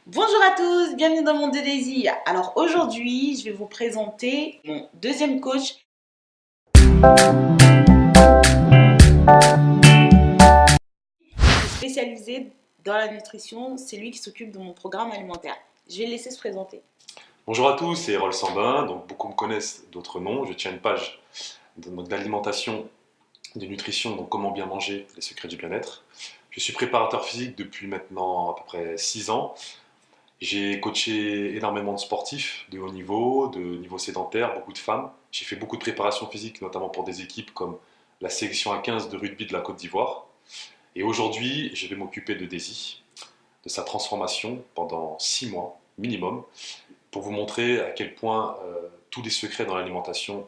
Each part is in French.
Bonjour à tous, bienvenue dans Monde de Daisy. Alors aujourd'hui, je vais vous présenter mon deuxième coach spécialisé dans la nutrition. C'est lui qui s'occupe de mon programme alimentaire. Je vais le laisser se présenter. Bonjour à tous, c'est Errol Sambin, donc beaucoup me connaissent d'autres noms. Je tiens une page d'alimentation, de nutrition, donc comment bien manger, les secrets du bien-être. Je suis préparateur physique depuis maintenant à peu près 6 ans. J'ai coaché énormément de sportifs de haut niveau, de niveau sédentaire, beaucoup de femmes. J'ai fait beaucoup de préparation physique, notamment pour des équipes comme la sélection A15 de rugby de la Côte d'Ivoire. Et aujourd'hui, je vais m'occuper de Daisy, de sa transformation pendant 6 mois minimum, pour vous montrer à quel point tous les secrets dans l'alimentation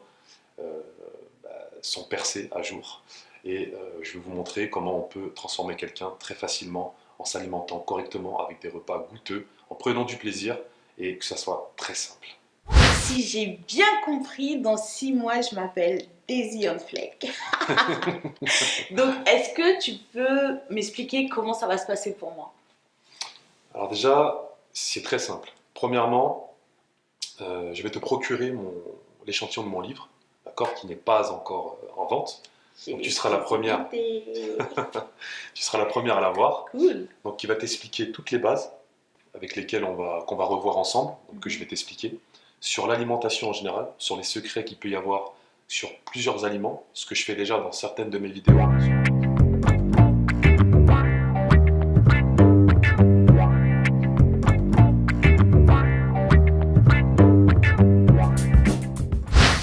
sont percés à jour. Et je vais vous montrer comment on peut transformer quelqu'un très facilement en s'alimentant correctement avec des repas goûteux, en prenant du plaisir et que ça soit très simple. Si j'ai bien compris, dans 6 mois, je m'appelle Daisy on Fleck. Donc, est-ce que tu peux m'expliquer comment ça va se passer pour moi? Alors déjà, c'est très simple. Premièrement, je vais te procurer l'échantillon de mon livre, d'accord, qui n'est pas encore en vente. Donc tu seras la première. Tu seras la première à l'avoir. Cool. Donc qui va t'expliquer toutes les bases avec lesquelles qu'on va revoir ensemble, donc que je vais t'expliquer sur l'alimentation en général, sur les secrets qu'il peut y avoir sur plusieurs aliments, ce que je fais déjà dans certaines de mes vidéos.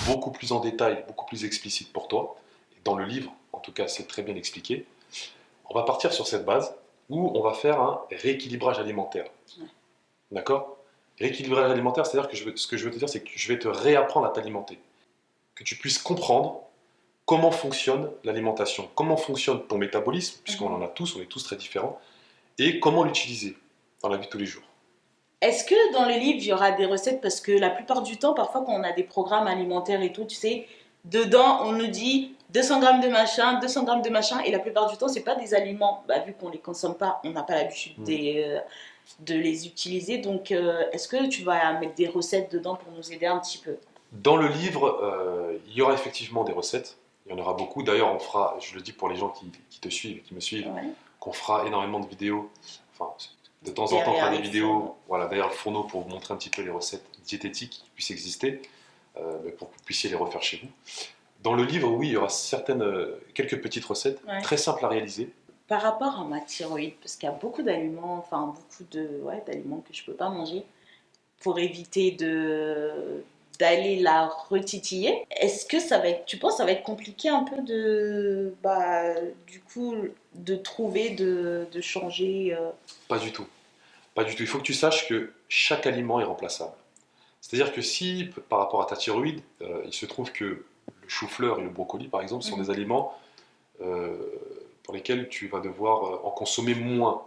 Beaucoup plus en détail, beaucoup plus explicite pour toi. Dans le livre, en tout cas, c'est très bien expliqué. On va partir sur cette base où on va faire un rééquilibrage alimentaire. Ouais. D'accord? Rééquilibrage alimentaire, c'est-à-dire que ce que je veux te dire, c'est que je vais te réapprendre à t'alimenter. Que tu puisses comprendre comment fonctionne l'alimentation, comment fonctionne ton métabolisme, puisqu'on en a tous, on est tous très différents, et comment l'utiliser dans la vie de tous les jours. Est-ce que dans le livre, il y aura des recettes? Parce que la plupart du temps, parfois quand on a des programmes alimentaires et tout, tu sais, dedans, on nous dit 200 grammes de machin, 200 grammes de machin, et la plupart du temps, c'est pas des aliments, bah, vu qu'on ne les consomme pas, on n'a pas l'habitude de les utiliser. Donc, est-ce que tu vas mettre des recettes dedans pour nous aider un petit peu? Dans le livre, il y aura effectivement des recettes, il y en aura beaucoup. D'ailleurs, on fera, je le dis pour les gens qui te suivent, qui me suivent, Ouais. qu'on fera énormément de vidéos. Enfin, de temps en temps, on fera des vidéos, voilà, derrière le fourneau pour vous montrer un petit peu les recettes diététiques qui puissent exister, pour que vous puissiez les refaire chez vous. Dans le livre, oui, il y aura quelques petites recettes, Ouais. très simples à réaliser. Par rapport à ma thyroïde, parce qu'il y a beaucoup d'aliments, enfin beaucoup d'aliments que je ne peux pas manger pour éviter d'aller la retitiller. Est-ce que tu penses que ça va être compliqué un peu du coup, de trouver, de changer Pas du tout. Pas du tout. Il faut que tu saches que chaque aliment est remplaçable. C'est-à-dire que si, par rapport à ta thyroïde, il se trouve que le chou-fleur et le brocoli, par exemple, sont des aliments euh, pour lesquels tu vas devoir en consommer moins,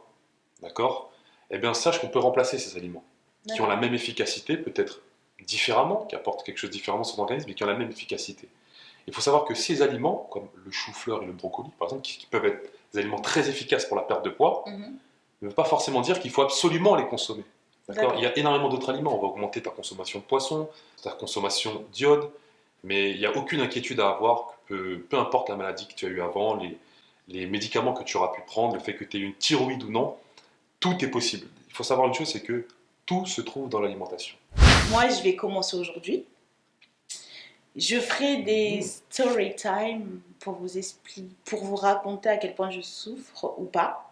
d'accord? Eh bien, sache qu'on peut remplacer ces aliments qui ont la même efficacité, peut-être différemment, qui apportent quelque chose différemment sur ton organisme, mais qui ont la même efficacité. Il faut savoir que ces aliments, comme le chou-fleur et le brocoli, par exemple, qui peuvent être des aliments très efficaces pour la perte de poids, ne veut pas forcément dire qu'il faut absolument les consommer. D'accord. Il y a énormément d'autres aliments. On va augmenter ta consommation de poisson, ta consommation d'iode, mais il n'y a aucune inquiétude à avoir, peu importe la maladie que tu as eue avant, les médicaments que tu auras pu prendre, le fait que tu aies une thyroïde ou non, tout est possible. Il faut savoir une chose, c'est que tout se trouve dans l'alimentation. Moi, je vais commencer aujourd'hui. Je ferai des story time pour vous raconter à quel point je souffre ou pas.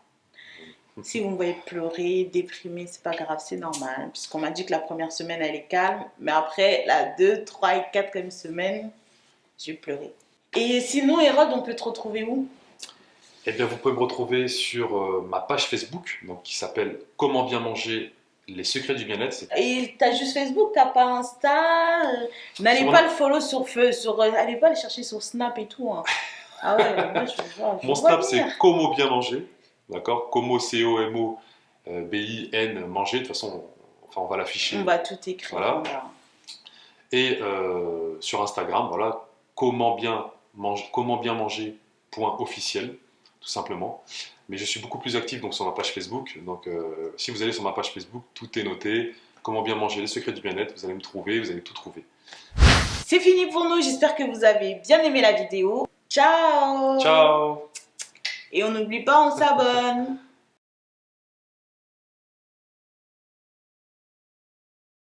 Si vous me voyez pleurer, déprimée, c'est pas grave, c'est normal. Puisqu'on m'a dit que la première semaine, elle est calme. Mais après, la 2, 3 et 4e semaine, je vais pleurer. Et sinon, Hérode, on peut te retrouver où? Eh bien, vous pouvez me retrouver sur ma page Facebook, donc, qui s'appelle Comment bien manger les secrets du bien-être. Et t'as juste Facebook, t'as pas Insta? N'allez pas le follow allez pas le chercher sur Snap et tout. Hein. Ah ouais, moi je Mon Snap, c'est Como bien manger. D'accord? Como, C-O-M-O, B-I-N, manger. De toute façon, on va l'afficher. On va tout écrire. Voilà. Et sur Instagram, voilà, comment bien manger, point officiel, tout simplement. Mais je suis beaucoup plus actif donc, sur ma page Facebook. Donc, si vous allez sur ma page Facebook, tout est noté. Comment bien manger, les secrets du bien-être, vous allez me trouver, vous allez tout trouver. C'est fini pour nous, j'espère que vous avez bien aimé la vidéo. Ciao! Ciao! Et on n'oublie pas, on s'abonne.